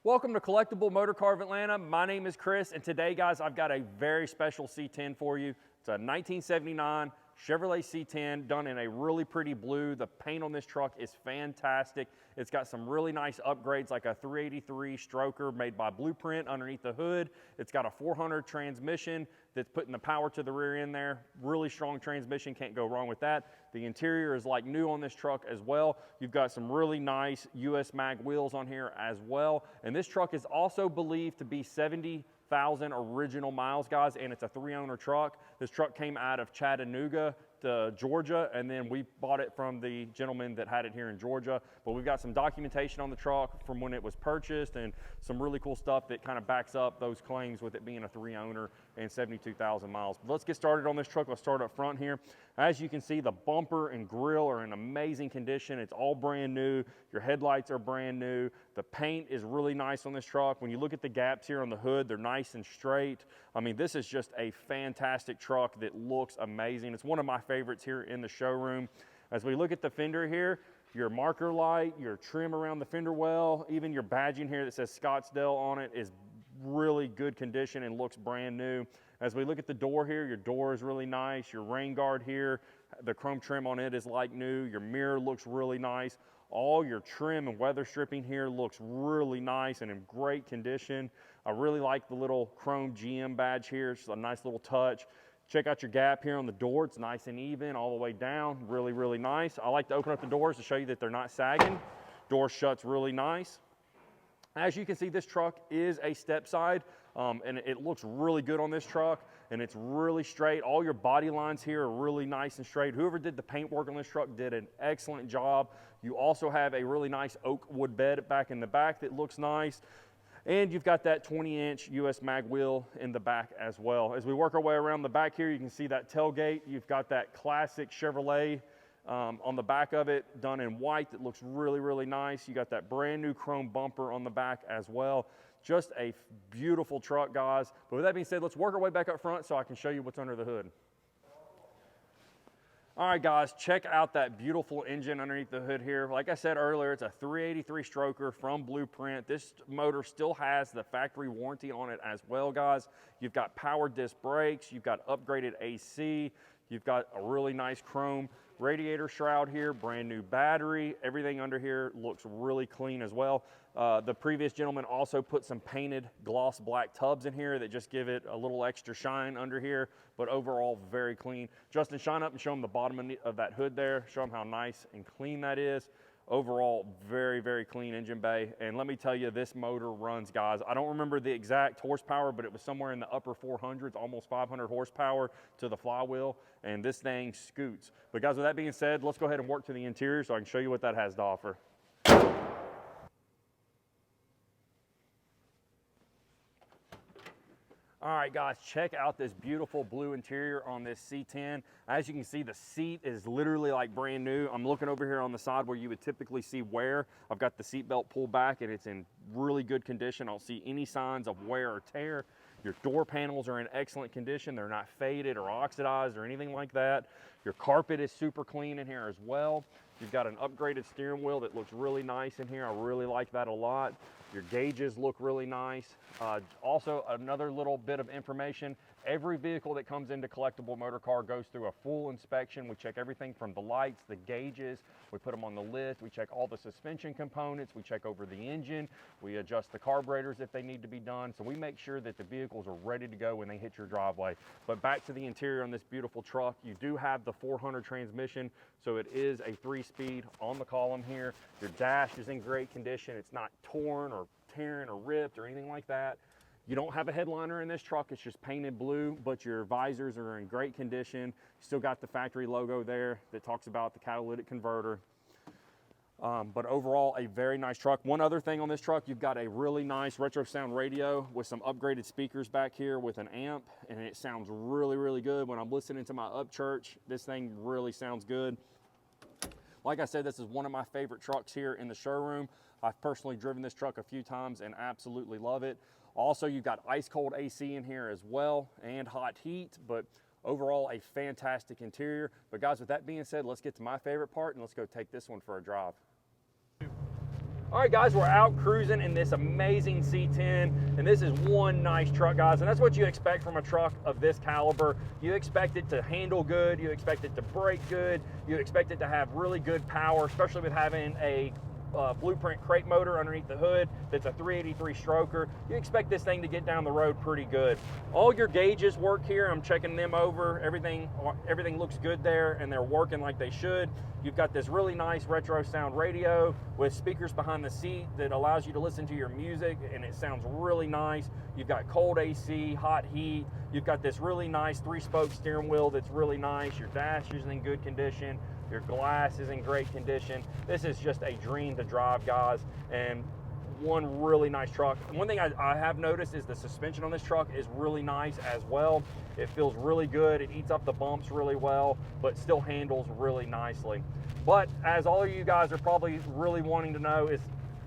Welcome to Collectible Motorcar of Atlanta. My name is Chris, and today, guys, I've got a very special C10 for you. It's a 1979 Chevrolet C10 done in a really pretty blue. The paint on this truck is fantastic. It's got some really nice upgrades like a 383 stroker made by Blueprint underneath the hood. It's got a 400 transmission that's putting the power to the rear end there. Really strong transmission, can't go wrong with that. The interior is like new on this truck as well. You've got some really nice US mag wheels on here as well. And this truck is also believed to be 70,000 original miles, guys, and it's a 3-owner truck. This truck came out of Chattanooga to Georgia, and then we bought it from the gentleman that had it here in Georgia. But we've got some documentation on the truck from when it was purchased and some really cool stuff that kind of backs up those claims with it being a 3-owner and 72,000 miles. But let's get started on this truck. Let's start up front here. As you can see, the bumper and grille are in amazing condition. It's all brand new. Your headlights are brand new. The paint is really nice on this truck. When you look at the gaps here on the hood, they're nice and straight. I mean, this is just a fantastic truck that looks amazing. It's one of my favorites here in the showroom. As we look at the fender here, your marker light, your trim around the fender well, even your badging here that says Scottsdale on it is really good condition and looks brand new. As we look at the door here, your door is really nice. Your rain guard here, the chrome trim on it is like new. Your mirror looks really nice. All your trim and weather stripping here looks really nice and in great condition. I really like the little chrome GM badge here. It's a nice little touch. Check out your gap here on the door. It's nice and even all the way down. Really, really nice. I like to open up the doors to show you that they're not sagging. Door shuts really nice. As you can see, this truck is a Stepside, and it looks really good on this truck, and it's really straight. All your body lines here are really nice and straight. Whoever did the paint work on this truck did an excellent job. You also have a really nice oak wood bed back in the back that looks nice. And you've got that 20-inch US mag wheel in the back as well. As we work our way around the back here, you can see that tailgate. You've got that classic Chevrolet on the back of it, done in white, that looks really, really nice. You got that brand new chrome bumper on the back as well. Just a beautiful truck, guys. But with that being said, let's work our way back up front so I can show you what's under the hood. All right, guys, check out that beautiful engine underneath the hood here. Like I said earlier, it's a 383 stroker from Blueprint. This motor still has the factory warranty on it as well, guys. You've got power disc brakes. You've got upgraded AC. You've got a really nice chrome radiator shroud here, brand new battery. Everything under here looks really clean as well. The previous gentleman also put some painted gloss black tubs in here that just give it a little extra shine under here, but overall very clean. Justin, shine up and show them the bottom of that hood there. Show them how nice and clean that is. Overall, very, very clean engine bay. And let me tell you, this motor runs, guys. I don't remember the exact horsepower, but it was somewhere in the upper 400s, almost 500 horsepower to the flywheel. And this thing scoots. But guys, with that being said, let's go ahead and work to the interior so I can show you what that has to offer. All right, guys, check out this beautiful blue interior on this C10. As you can see, the seat is literally like brand new. I'm looking over here on the side where you would typically see wear. I've got the seat belt pulled back and it's in really good condition. I don't see any signs of wear or tear. Your door panels are in excellent condition. They're not faded or oxidized or anything like that. Your carpet is super clean in here as well. You've got an upgraded steering wheel that looks really nice in here. I really like that a lot. Your gauges look really nice. Also, another little bit of information. Every vehicle that comes into Collectible Motorcar goes through a full inspection. We check everything from the lights, the gauges, we put them on the list, we check all the suspension components, we check over the engine, we adjust the carburetors if they need to be done. So we make sure that the vehicles are ready to go when they hit your driveway. But back to the interior on this beautiful truck, you do have the 400 transmission, so it is a 3-speed on the column here. Your dash is in great condition. It's not torn or tearing or ripped or anything like that. You don't have a headliner in this truck, it's just painted blue, but your visors are in great condition. You still got the factory logo there that talks about the catalytic converter. But overall, a very nice truck. One other thing on this truck, you've got a really nice retro sound radio with some upgraded speakers back here with an amp, and it sounds really, really good. When I'm listening to my Upchurch, this thing really sounds good. Like I said, this is one of my favorite trucks here in the showroom. I've personally driven this truck a few times and absolutely love it. Also, you've got ice cold AC in here as well and hot heat, but overall a fantastic interior. But guys, with that being said, let's get to my favorite part and let's go take this one for a drive. All right, guys, we're out cruising in this amazing C10, and this is one nice truck, guys, and that's what you expect from a truck of this caliber. You expect it to handle good, you expect it to brake good, you expect it to have really good power, especially with having a blueprint crate motor underneath the hood that's a 383 stroker. You expect this thing to get down the road pretty good. All your gauges work here. I'm checking them over. Everything looks good there, and they're working like they should. You've got this really nice retro sound radio with speakers behind the seat that allows you to listen to your music, and it sounds really nice. You've got cold AC, hot heat. You've got this really nice 3-spoke steering wheel that's really nice. Your dash is in good condition. Your glass is in great condition. This is just a dream to drive, guys, and one really nice truck. One thing I have noticed is the suspension on this truck is really nice as well. It feels really good. It eats up the bumps really well, but still handles really nicely. But as all of you guys are probably really wanting to know is,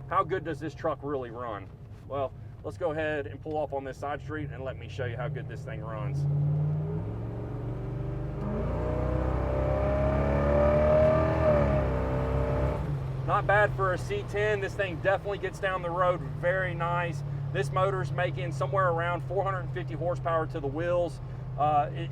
how good does this truck really run? Well, let's go ahead and pull off on this side street and let me show you how good this thing runs. Not bad for a C10. This thing definitely gets down the road very nice. This motor's making somewhere around 450 horsepower to the wheels.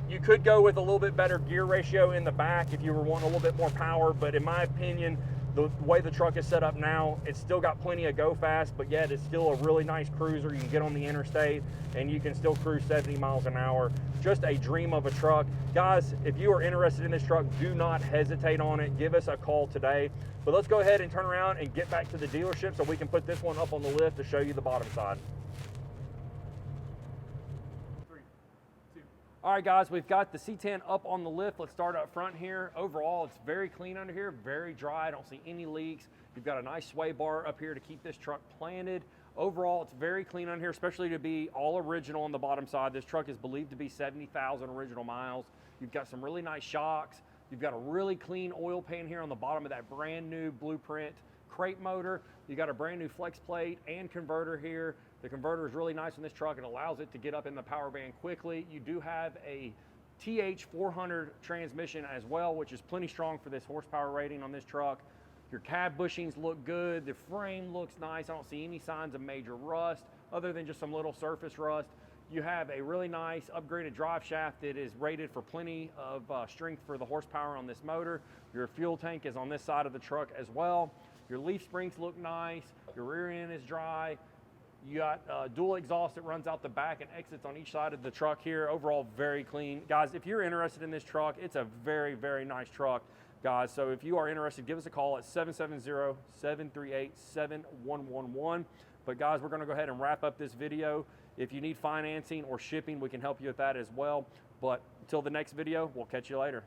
You could go with a little bit better gear ratio in the back if you were wanting a little bit more power, but in my opinion, the way the truck is set up now, it's still got plenty of go fast, but yet it's still a really nice cruiser. You can get on the interstate and you can still cruise 70 miles an hour. Just a dream of a truck. Guys, if you are interested in this truck, do not hesitate on it. Give us a call today. But let's go ahead and turn around and get back to the dealership so we can put this one up on the lift to show you the bottom side. All right, guys, we've got the C10 up on the lift. Let's start up front here. Overall, it's very clean under here, very dry. I don't see any leaks. You've got a nice sway bar up here to keep this truck planted. Overall, it's very clean under here, especially to be all original on the bottom side. This truck is believed to be 70,000 original miles. You've got some really nice shocks. You've got a really clean oil pan here on the bottom of that brand new blueprint crate motor. You got a brand new flex plate and converter here. The converter is really nice on this truck and allows it to get up in the power band quickly. You do have a TH400 transmission as well, which is plenty strong for this horsepower rating on this truck. Your cab bushings look good. The frame looks nice. I don't see any signs of major rust other than just some little surface rust. You have a really nice upgraded drive shaft that is rated for plenty of strength for the horsepower on this motor. Your fuel tank is on this side of the truck as well. Your leaf springs look nice. Your rear end is dry. You got dual exhaust that runs out the back and exits on each side of the truck here. Overall, very clean. Guys, if you're interested in this truck, it's a very, very nice truck, guys. So if you are interested, give us a call at 770-738-7111. But guys, we're gonna go ahead and wrap up this video. If you need financing or shipping, we can help you with that as well. But until the next video, we'll catch you later.